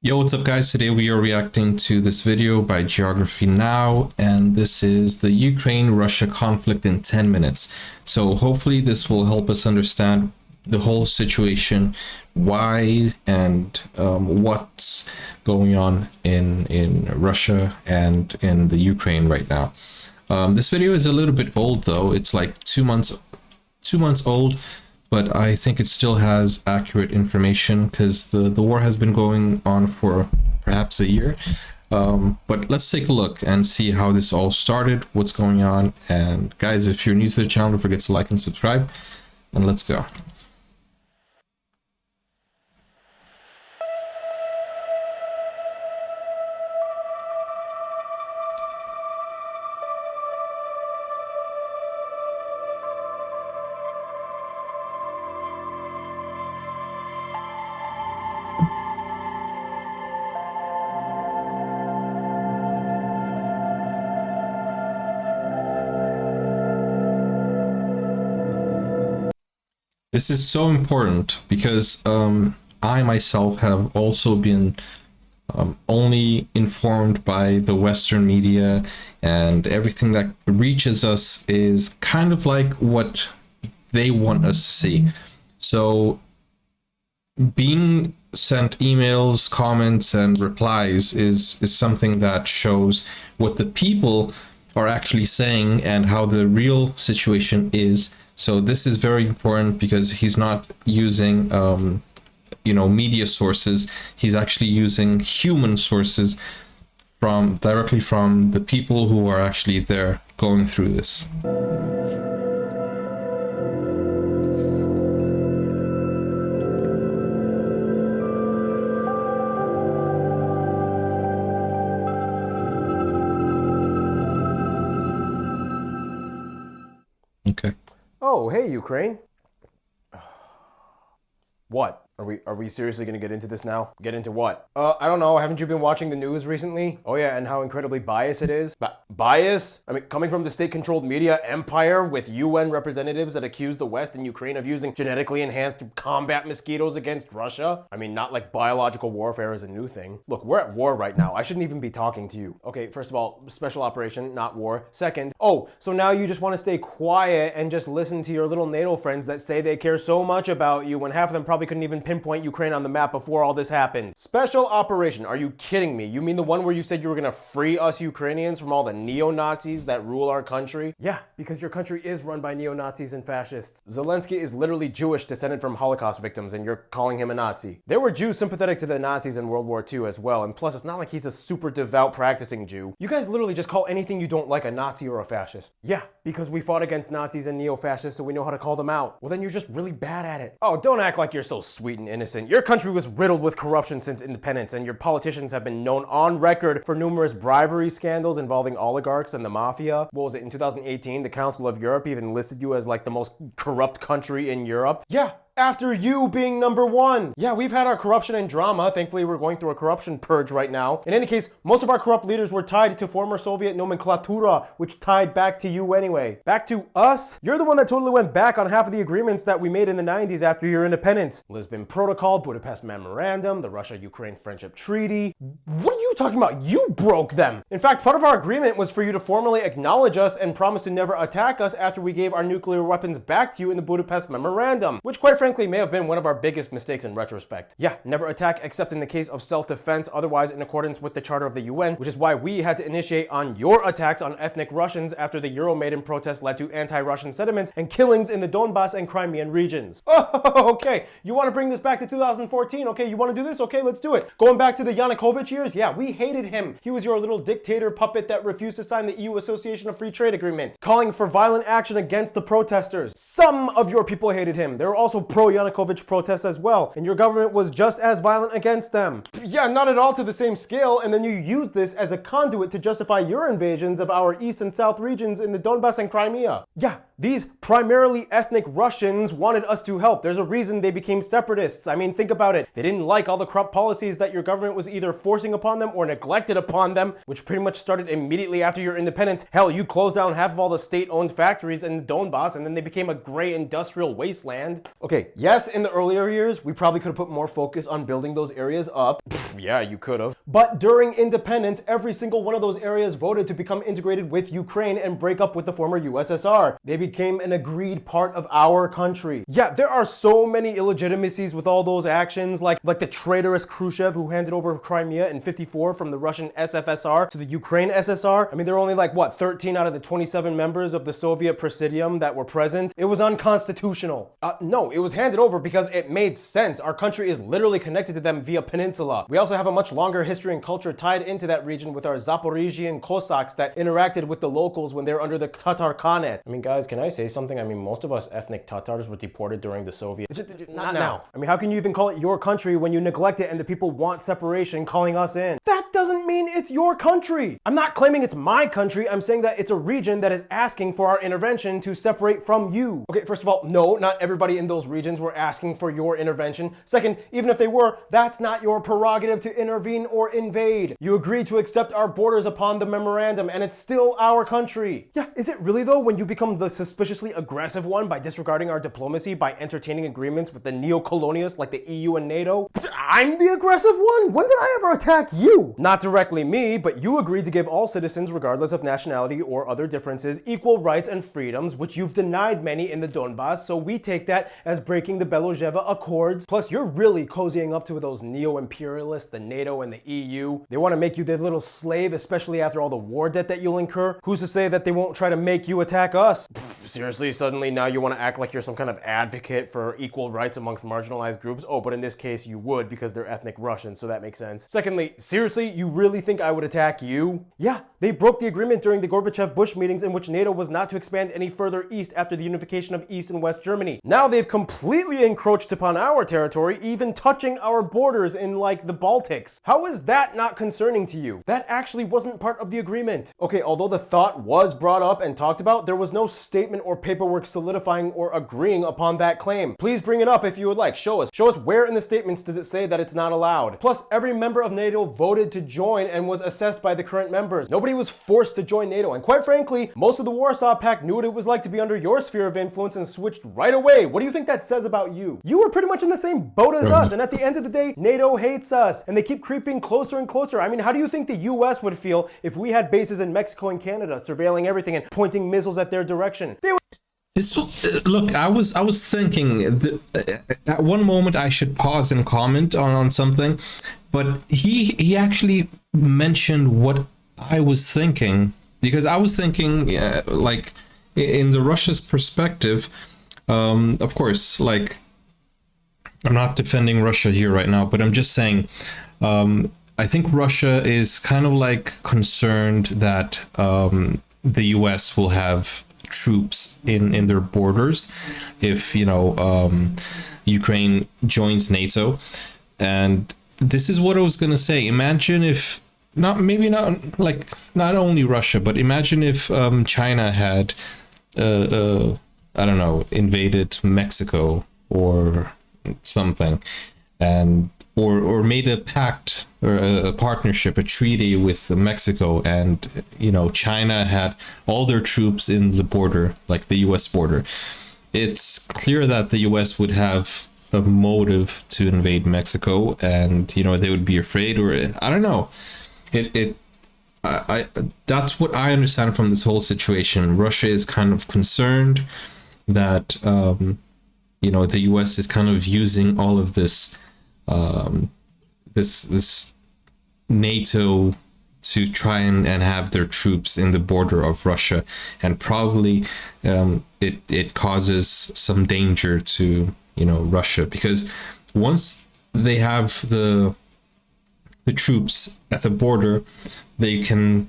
Yo, what's up guys? Today we are reacting to this video by Geography Now, and this is the Ukraine-Russia conflict in 10 minutes. So hopefully this will help us understand the whole situation, why and what's going on in Russia and in the Ukraine right now. This video is a little bit old though. It's like 2 months old, but I think it still has accurate information because the war has been going on for perhaps a year. But let's take a look and see how this all started, what's going on. And guys, if you're new to the channel, don't forget to like and subscribe, and let's go. This is so important because I myself have also been only informed by the Western media, and everything that reaches us is kind of like what they want us to see. So being sent emails, comments, and replies is something that shows what the people are actually saying and how the real situation is. So this is very important because he's not using media sources. He's actually using human sources directly from the people who are actually there going through this. Okay. Oh, hey, Ukraine. What? Are we seriously gonna get into this now? Get into what? I don't know. Haven't you been watching the news recently? Oh yeah, and how incredibly biased it is. Bias? I mean, coming from the state-controlled media empire with UN representatives that accuse the West and Ukraine of using genetically enhanced combat mosquitoes against Russia? I mean, not like biological warfare is a new thing. Look, we're at war right now. I shouldn't even be talking to you. Okay, first of all, special operation, not war. Second, oh, so now you just want to stay quiet and just listen to your little NATO friends that say they care so much about you when half of them probably couldn't even pinpoint Ukraine on the map before all this happened. Special operation, are you kidding me? You mean the one where you said you were gonna free us Ukrainians from all the neo-Nazis that rule our country? Yeah, because your country is run by neo-Nazis and fascists. Zelensky is literally Jewish, descended from Holocaust victims, and you're calling him a Nazi. There were Jews sympathetic to the Nazis in World War II as well, and plus it's not like he's a super devout practicing Jew. You guys literally just call anything you don't like a Nazi or a fascist. Yeah, because we fought against Nazis and neo-fascists, so we know how to call them out. Well, then you're just really bad at it. Oh, don't act like you're so sweet and innocent. Your country was riddled with corruption since independence, and your politicians have been known on record for numerous bribery scandals involving oligarchs and the mafia. What was it, in 2018, the Council of Europe even listed you as like the most corrupt country in Europe? Yeah, after you being number one. Yeah, we've had our corruption and drama. Thankfully, we're going through a corruption purge right now. In any case, most of our corrupt leaders were tied to former Soviet nomenclatura, which tied back to you anyway. Back to us? You're the one that totally went back on half of the agreements that we made in the 90s after your independence. Lisbon Protocol, Budapest Memorandum, the Russia-Ukraine Friendship Treaty. What are you talking about? You broke them. In fact, part of our agreement was for you to formally acknowledge us and promise to never attack us after we gave our nuclear weapons back to you in the Budapest Memorandum, which quite frankly may have been one of our biggest mistakes in retrospect. Yeah, never attack except in the case of self-defense, otherwise in accordance with the Charter of the UN, which is why we had to initiate on your attacks on ethnic Russians after the Euromaidan protests led to anti-Russian sentiments and killings in the Donbas and Crimean regions. Oh, okay. You want to bring this back to 2014? Okay, you want to do this? Okay, let's do it. Going back to the Yanukovych years? Yeah, we hated him. He was your little dictator puppet that refused to sign the EU Association of Free Trade Agreement, calling for violent action against the protesters. Some of your people hated him. They were also pro-Yanukovych protests as well, and your government was just as violent against them. Yeah, not at all to the same scale, and then you used this as a conduit to justify your invasions of our east and south regions in the Donbas and Crimea. Yeah, these primarily ethnic Russians wanted us to help. There's a reason they became separatists. I mean, think about it. They didn't like all the corrupt policies that your government was either forcing upon them or neglected upon them, which pretty much started immediately after your independence. Hell, you closed down half of all the state-owned factories in the Donbas, and then they became a gray industrial wasteland. Okay, Okay, yes, in the earlier years, we probably could have put more focus on building those areas up. Yeah, you could have. But during independence, every single one of those areas voted to become integrated with Ukraine and break up with the former USSR. They became an agreed part of our country. Yeah, there are so many illegitimacies with all those actions, like the traitorous Khrushchev who handed over Crimea in '54 from the Russian SFSR to the Ukraine SSR. I mean, there were only like, what, 13 out of the 27 members of the Soviet Presidium that were present. It was unconstitutional. No, it was handed over because it made sense. Our country is literally connected to them via peninsula. We also have a much longer history and culture tied into that region with our Zaporizhian Cossacks that interacted with the locals when they were under the Tatar Khanate. I mean, guys, can I say something? I mean, most of us ethnic Tatars were deported during the Soviet... Not now. I mean, how can you even call it your country when you neglect it and the people want separation calling us in? That doesn't mean it's your country. I'm not claiming it's my country. I'm saying that it's a region that is asking for our intervention to separate from you. Okay, first of all, no, not everybody in those regions were asking for your intervention. Second, even if they were, that's not your prerogative to intervene or invade. You agreed to accept our borders upon the memorandum, and it's still our country. Yeah, is it really though when you become the suspiciously aggressive one by disregarding our diplomacy by entertaining agreements with the neo-colonialists like the EU and NATO? I'm the aggressive one? When did I ever attack you? Not directly me, but you agreed to give all citizens, regardless of nationality or other differences, equal rights and freedoms, which you've denied many in the Donbass, so we take that as breaking the Belozheva Accords. Plus, you're really cozying up to those neo-imperialists, the NATO and the EU. They want to make you their little slave, especially after all the war debt that you'll incur. Who's to say that they won't try to make you attack us? Seriously, suddenly now you want to act like you're some kind of advocate for equal rights amongst marginalized groups? Oh, but in this case you would because they're ethnic Russians, so that makes sense. Secondly, seriously, you really think I would attack you? Yeah, they broke the agreement during the Gorbachev-Bush meetings in which NATO was not to expand any further east after the unification of East and West Germany. Now they've completely encroached upon our territory, even touching our borders in like the Baltics. How is that not concerning to you? That actually wasn't part of the agreement. Okay, although the thought was brought up and talked about, there was no statement or paperwork solidifying or agreeing upon that claim. Please bring it up if you would like. Show us. Show us where in the statements does it say that it's not allowed. Plus, every member of NATO voted to join and was assessed by the current members. Nobody was forced to join NATO, and quite frankly, most of the Warsaw Pact knew what it was like to be under your sphere of influence and switched right away. What do you think that says about you? You were pretty much in the same boat as us, and at the end of the day, NATO hates us, and they keep creeping closer and closer. I mean, how do you think the US would feel if we had bases in Mexico and Canada surveilling everything and pointing missiles at their direction? They would... Look, I was thinking that at one moment I should pause and comment on something, but he actually mentioned what I was thinking, because I was thinking like in the Russia's perspective, of course, like I'm not defending Russia here right now, but I'm just saying I think Russia is kind of like concerned that the US will have troops in their borders if Ukraine joins NATO. And this is what I was gonna say. Imagine if not only Russia, but imagine if China had I don't know, invaded Mexico or something, and or made a pact or a partnership, a treaty with Mexico, and China had all their troops in the border, like the US border. It's clear that the US would have a motive to invade Mexico, and they would be afraid, or I don't know. I that's what I understand from this whole situation. Russia is kind of concerned that the US is kind of using all of this this NATO to try and have their troops in the border of Russia, and probably it causes some danger to Russia, because once they have the troops at the border, they can,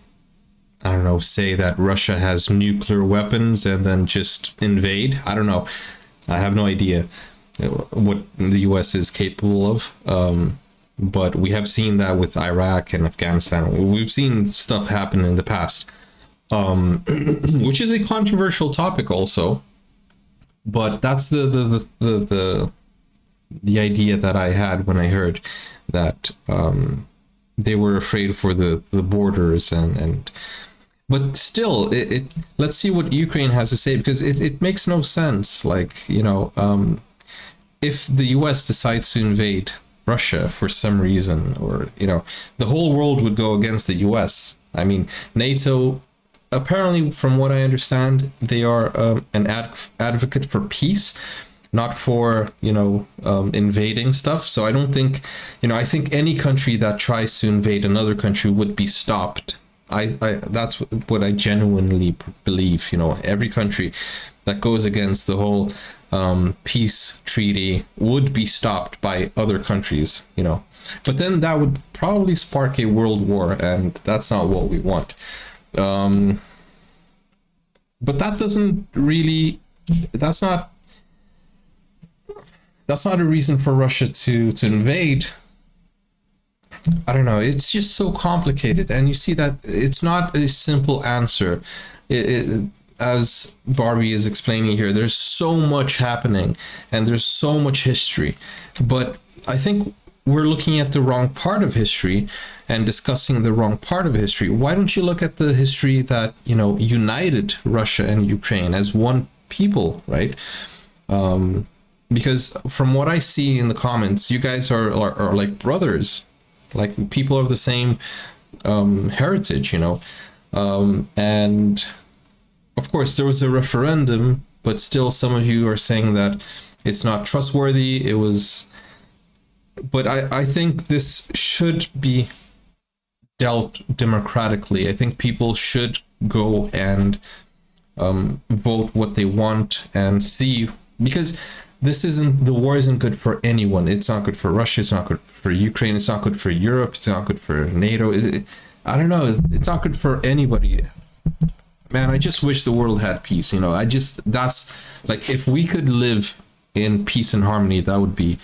I don't know, say that Russia has nuclear weapons and then just invade. I don't know. I have no idea what the US is capable of. But we have seen that with Iraq and Afghanistan. We've seen stuff happen in the past, which is a controversial topic also. But that's the idea that I had when I heard that they were afraid for the borders and but still let's see what Ukraine has to say, because it makes no sense. Like if the US decides to invade Russia for some reason, or, the whole world would go against the US. I mean, NATO, apparently, from what I understand, they are an advocate for peace, not for, invading stuff. So I don't think, I think any country that tries to invade another country would be stopped. I that's what I genuinely believe. Every country that goes against the whole peace treaty would be stopped by other countries, but then that would probably spark a world war, and that's not what we want. But that doesn't really, that's not a reason for Russia to invade. I don't know. It's just so complicated, and you see that it's not a simple answer. As Barbie is explaining here, there's so much happening, and there's so much history. But I think we're looking at the wrong part of history and discussing the wrong part of history. Why don't you look at the history that, united Russia and Ukraine as one people, right? Because from what I see in the comments, you guys are like brothers, like people of the same heritage, and of course there was a referendum, but still some of you are saying that it's not trustworthy. It was, but I think this should be dealt democratically. I think people should go and vote what they want and see, because the war isn't good for anyone. It's not good for Russia. It's not good for Ukraine. It's not good for Europe. It's not good for NATO. I don't know. It's not good for anybody. Man, I just wish the world had peace. That's like, if we could live in peace and harmony, that would be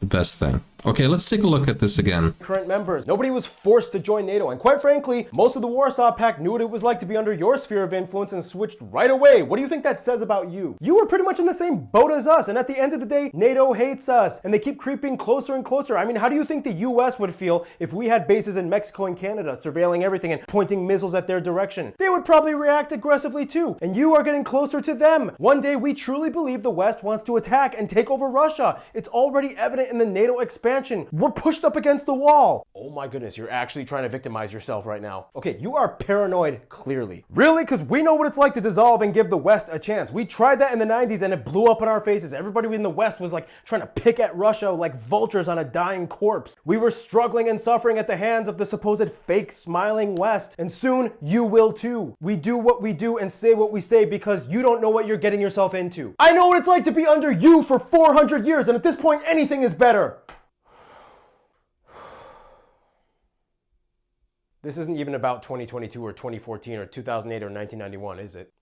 the best thing. Okay, let's take a look at this again. Current members. Nobody was forced to join NATO, and quite frankly, most of the Warsaw Pact knew what it was like to be under your sphere of influence and switched right away. What do you think that says about you? You were pretty much in the same boat as us, and at the end of the day, NATO hates us, and they keep creeping closer and closer. I mean, how do you think the US would feel if we had bases in Mexico and Canada, surveilling everything and pointing missiles at their direction? They would probably react aggressively too, and you are getting closer to them. One day, we truly believe the West wants to attack and take over Russia. It's already evident in the NATO expansion. We're pushed up against the wall. Oh my goodness, you're actually trying to victimize yourself right now. Okay, you are paranoid, clearly. Really? Because we know what it's like to dissolve and give the West a chance. We tried that in the 90s and it blew up in our faces. Everybody in the West was like trying to pick at Russia like vultures on a dying corpse. We were struggling and suffering at the hands of the supposed fake smiling West. And soon you will too. We do what we do and say what we say because you don't know what you're getting yourself into. I know what it's like to be under you for 400 years, and at this point anything is better. This isn't even about 2022 or 2014 or 2008 or 1991, is it?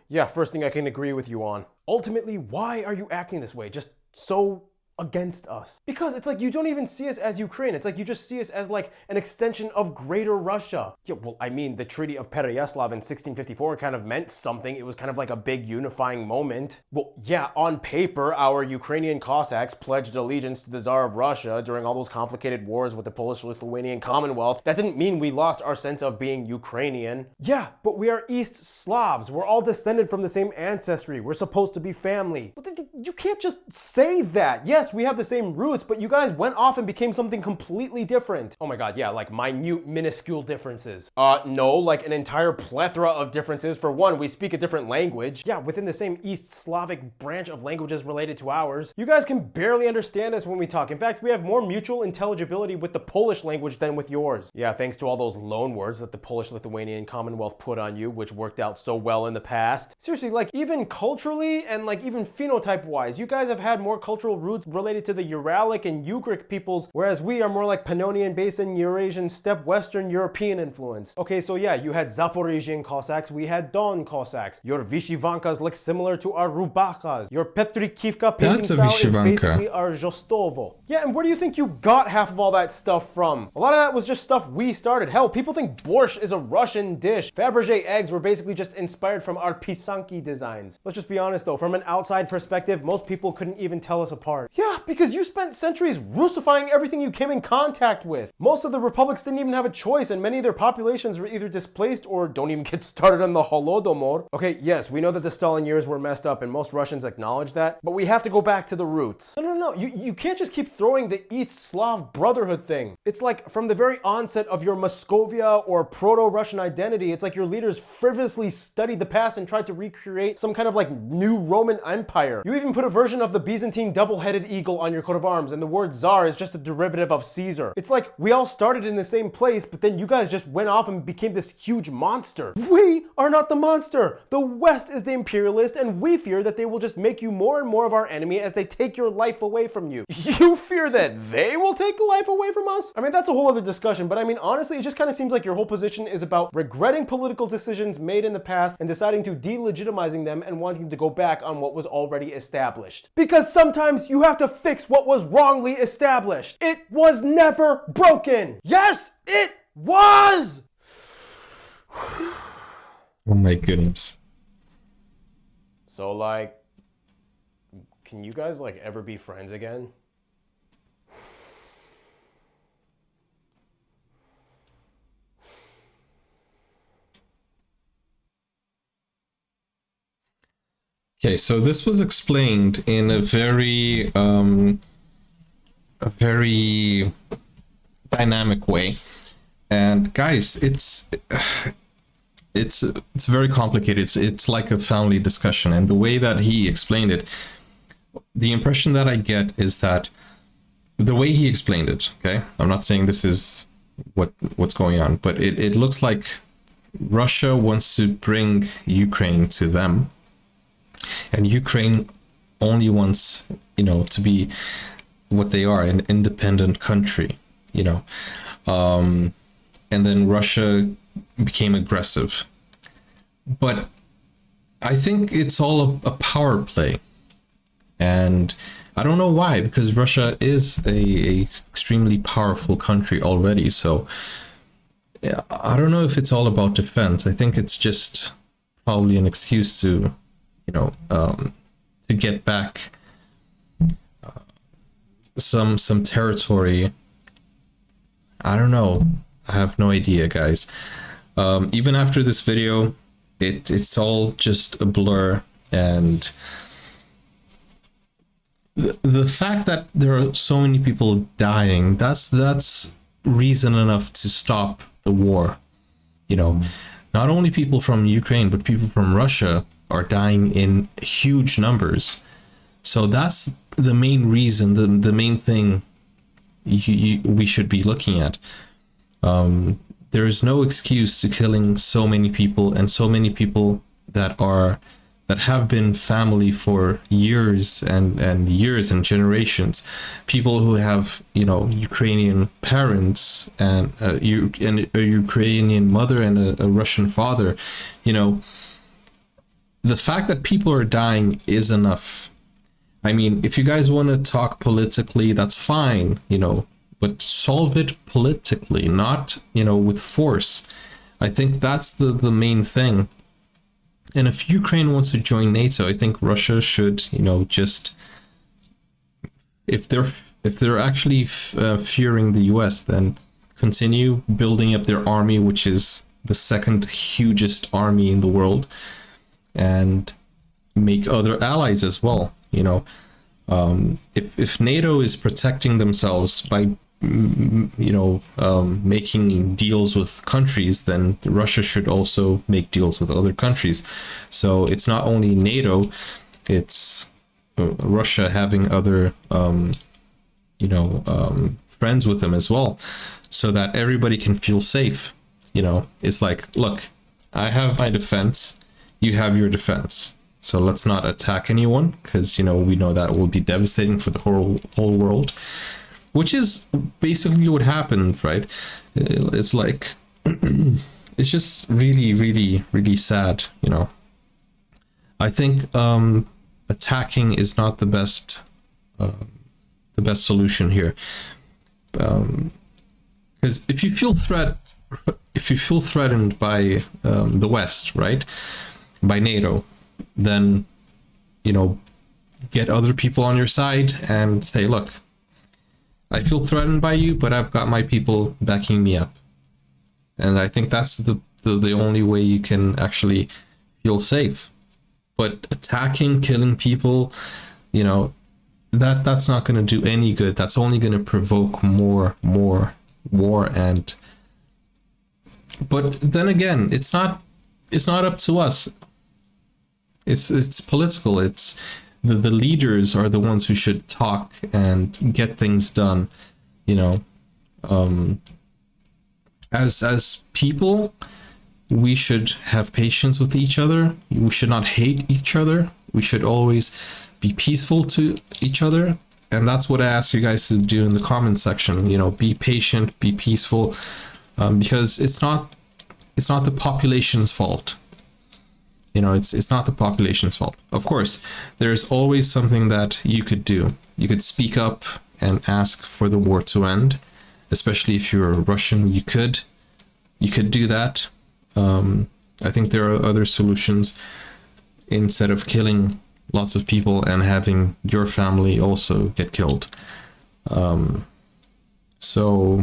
Yeah, first thing I can agree with you on. Ultimately, why are you acting this way? Just so against us? Because it's like you don't even see us as Ukraine. It's like you just see us as like an extension of Greater Russia. Yeah, well, I mean, the Treaty of Pereyaslav in 1654 kind of meant something. It was kind of like a big unifying moment. Well, yeah, on paper, our Ukrainian Cossacks pledged allegiance to the Tsar of Russia during all those complicated wars with the Polish-Lithuanian Commonwealth. That didn't mean we lost our sense of being Ukrainian. Yeah, but we are East Slavs. We're all descended from the same ancestry. We're supposed to be family. But you can't just say that. Yes, we have the same roots, but you guys went off and became something completely different. Oh my god, yeah, like minute, minuscule differences. No, like an entire plethora of differences. For one, we speak a different language. Yeah, within the same East Slavic branch of languages related to ours. You guys can barely understand us when we talk. In fact, we have more mutual intelligibility with the Polish language than with yours. Yeah, thanks to all those loan words that the Polish-Lithuanian Commonwealth put on you, which worked out so well in the past. Seriously, like even culturally and like even phenotype-wise, you guys have had more cultural roots related to the Uralic and Ugric peoples, whereas we are more like Pannonian Basin, Eurasian, steppe, Western European influence. Okay, so yeah, you had Zaporizhian Cossacks, we had Don Cossacks. Your Vishivankas look similar to our Rubakas. Your Petrikivka painting style is basically our Jostovo. Yeah, and where do you think you got half of all that stuff from? A lot of that was just stuff we started. Hell, people think borscht is a Russian dish. Fabergé eggs were basically just inspired from our pisanki designs. Let's just be honest though, from an outside perspective, most people couldn't even tell us apart. Yeah, Yeah, because you spent centuries Russifying everything you came in contact with. Most of the republics didn't even have a choice, and many of their populations were either displaced or don't even get started on the Holodomor. Okay, yes, we know that the Stalin years were messed up, and most Russians acknowledge that, but we have to go back to the roots. No, you can't just keep throwing the East Slav Brotherhood thing. It's like from the very onset of your Moscovia or Proto-Russian identity, it's like your leaders frivolously studied the past and tried to recreate some kind of like new Roman Empire. You even put a version of the Byzantine double-headed eagle on your coat of arms, and the word Tsar is just a derivative of Caesar. It's like we all started in the same place, but then you guys just went off and became this huge monster. We are not the monster. The West is the imperialist, and we fear that they will just make you more and more of our enemy as they take your life away from you. You fear that they will take life away from us? I mean, that's a whole other discussion, but I mean, honestly, it just kind of seems like your whole position is about regretting political decisions made in the past and deciding to delegitimizing them and wanting to go back on what was already established. Because sometimes you have to fix what was wrongly established. It was never broken. Yes, it was! Oh my goodness. So, like, can you guys, like, ever be friends again? Okay, so this was explained in a very dynamic way. And guys, it's very complicated. It's like a family discussion, and the way that he explained it, the impression that I get is that the way he explained it, okay, I'm not saying this is what's going on, but it looks like Russia wants to bring Ukraine to them, and Ukraine only wants, to be what they are, an independent country, and then Russia became aggressive. But I think it's all a power play, and I don't know why, because Russia is a extremely powerful country already. So yeah, I don't know if it's all about defense. I think it's just probably an excuse to to get back some territory. I don't know. I have no idea, guys. Even after this video, it's all just a blur, and the fact that there are so many people dying, that's reason enough to stop the war. Not only people from Ukraine, but people from Russia are dying in huge numbers. So that's the main reason, the main thing we should be looking at. There is no excuse to killing so many people, and so many people that have been family for years and years and generations. People who have Ukrainian parents and a Ukrainian mother and a Russian father. The fact that people are dying is enough. I mean, if you guys want to talk politically, that's fine, but solve it politically, not, with force. I think that's the main thing. And if Ukraine wants to join NATO, I think Russia should, just, if they're actually fearing the US, then continue building up their army, which is the second hugest army in the world, and make other allies as well. If NATO is protecting themselves by making deals with countries, then Russia should also make deals with other countries. So it's not only NATO, it's Russia having other friends with them as well, so that everybody can feel safe. It's like, look, I have my defense, you have your defense, so let's not attack anyone, because we know that will be devastating for the whole world, which is basically what happened, right? It's like it's just really, really, really sad. I think attacking is not the best solution here, because if you feel threatened by the West, right, by NATO, then get other people on your side and say, look, I feel threatened by you, but I've got my people backing me up. And I think that's the only way you can actually feel safe. But attacking, killing people, you know, that's not going to do any good. That's only going to provoke more war. And but then again, it's not up to us. It's political. It's the leaders are the ones who should talk and get things done, you know. As people, we should have patience with each other. We should not hate each other. We should always be peaceful to each other. And that's what I ask you guys to do in the comment section. You know, be patient, be peaceful, because it's not the population's fault. You know, it's not the population's fault. Of course, there's always something that you could do. You could speak up and ask for the war to end, especially if you're Russian. You could do that. I think there are other solutions instead of killing lots of people and having your family also get killed. So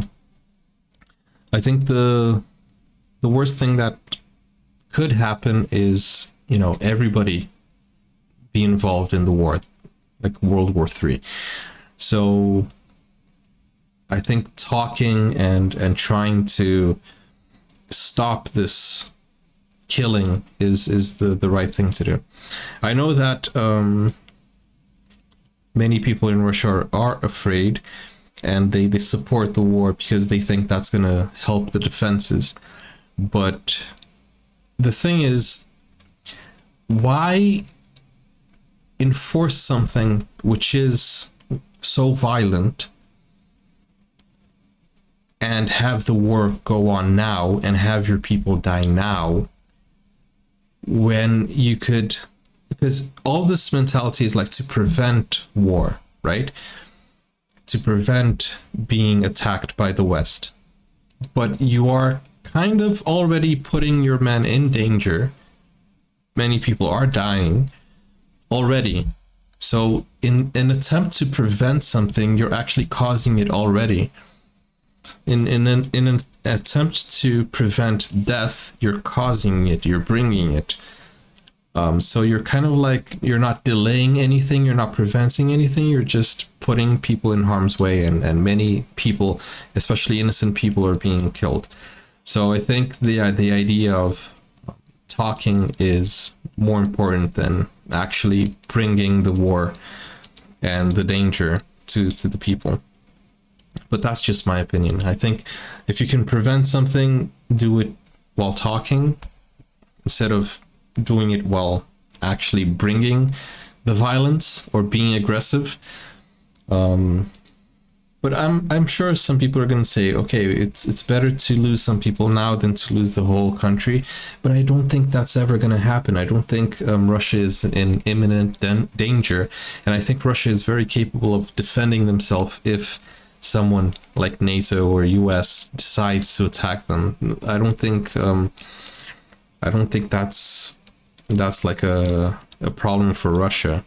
I think the worst thing that could happen is, you know, everybody be involved in the war, like World War III. So I think talking and trying to stop this killing is the right thing to do. I know that many people in Russia are afraid, and they support the war because they think that's going to help the defenses. But the thing is, why enforce something which is so violent and have the war go on now and have your people die now, when you could, because all this mentality is like to prevent war, right? To prevent being attacked by the West. But you are kind of already putting your men in danger. Many people are dying already. So in an attempt to prevent something, you're actually causing it already. In an attempt to prevent death, you're causing it, you're bringing it. So you're kind of like, you're not delaying anything, you're not preventing anything, you're just putting people in harm's way, and many people, especially innocent people, are being killed. So I think the idea of talking is more important than actually bringing the war and the danger to the people. But that's just my opinion. I think if you can prevent something, do it while talking instead of doing it while actually bringing the violence or being aggressive. But I'm sure some people are going to say, okay, it's better to lose some people now than to lose the whole country. But I don't think that's ever going to happen. I don't think Russia is in imminent danger. And I think Russia is very capable of defending themselves if someone like NATO or US decides to attack them. I don't think that's like a problem for Russia.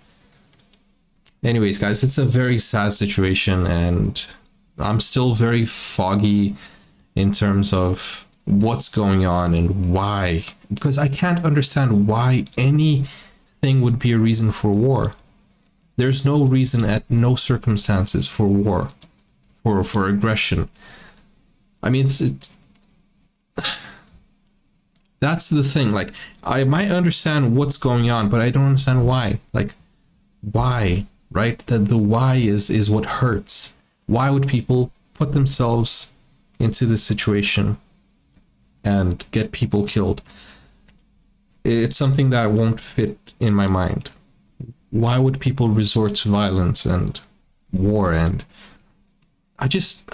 Anyways, guys, it's a very sad situation, and I'm still very foggy in terms of what's going on and why, because I can't understand why anything would be a reason for war. There's no reason at no circumstances for war, for aggression. I mean, it's that's the thing. Like, I might understand what's going on, but I don't understand why. Like, why? Right? That the why is what hurts. Why would people put themselves into this situation and get people killed? It's something that won't fit in my mind. Why would people resort to violence and war? And I just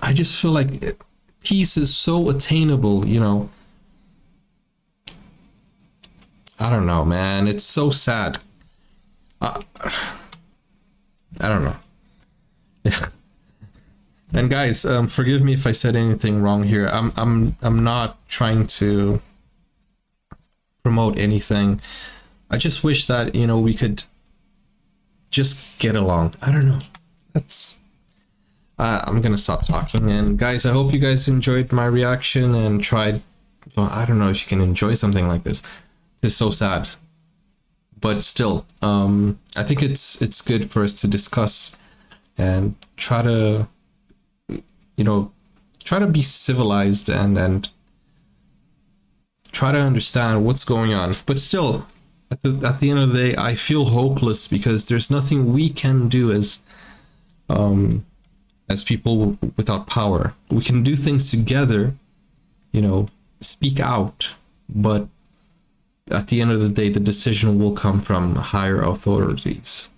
feel like peace is so attainable, you know. I don't know, man. It's so sad. I don't know. And guys, forgive me if I said anything wrong here. I'm not trying to promote anything. I just wish that, you know, we could just get along. I don't know. That's I'm gonna stop talking. And guys, I hope you guys enjoyed my reaction and tried. Well, I don't know if you can enjoy something like this. This is so sad, but still, I think it's good for us to discuss and try to, try to be civilized and try to understand what's going on. But still, at the end of the day, I feel hopeless because there's nothing we can do as people without power. We can do things together, speak out, but at the end of the day, the decision will come from higher authorities.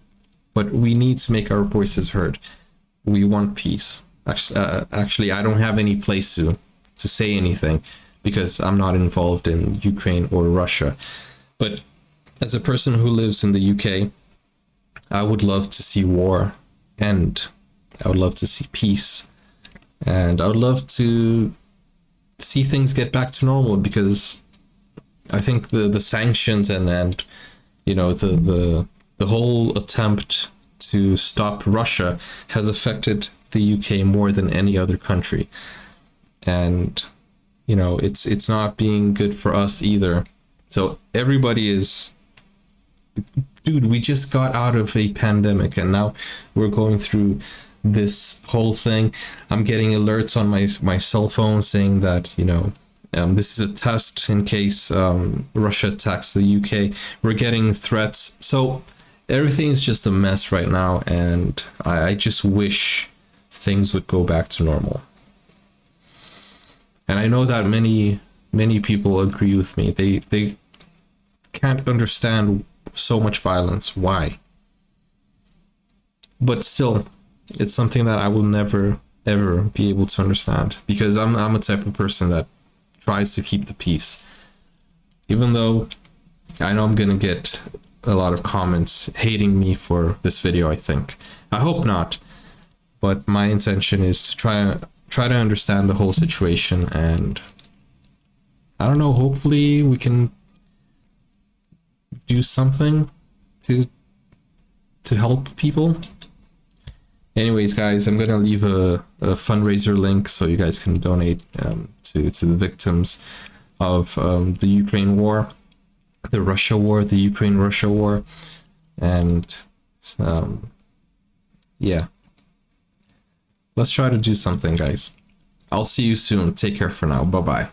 But we need to make our voices heard. We want peace. Actually, I don't have any place to say anything because I'm not involved in Ukraine or Russia. But as a person who lives in the UK, I would love to see war end. I would love to see peace. And I would love to see things get back to normal, because I think the sanctions and the whole attempt to stop Russia has affected the UK more than any other country. And it's not being good for us either. So everybody is, dude, we just got out of a pandemic and now we're going through this whole thing. I'm getting alerts on my cell phone saying that, this is a test in case Russia attacks the UK. We're getting threats. So everything is just a mess right now. And I just wish things would go back to normal. And I know that many people agree with me. They can't understand so much violence. Why? But still, it's something that I will never, ever be able to understand, because I'm a type of person that tries to keep the peace. Even though I know I'm gonna get a lot of comments hating me for this video, I think. I hope not. But my intention is to try to understand the whole situation, and I don't know, hopefully we can do something to help people. Anyways, guys, I'm gonna leave a fundraiser link so you guys can donate to the victims of the Ukraine war, the Russia war, the Ukraine-Russia war, and yeah. Let's try to do something, guys. I'll see you soon. Take care for now. Bye-bye.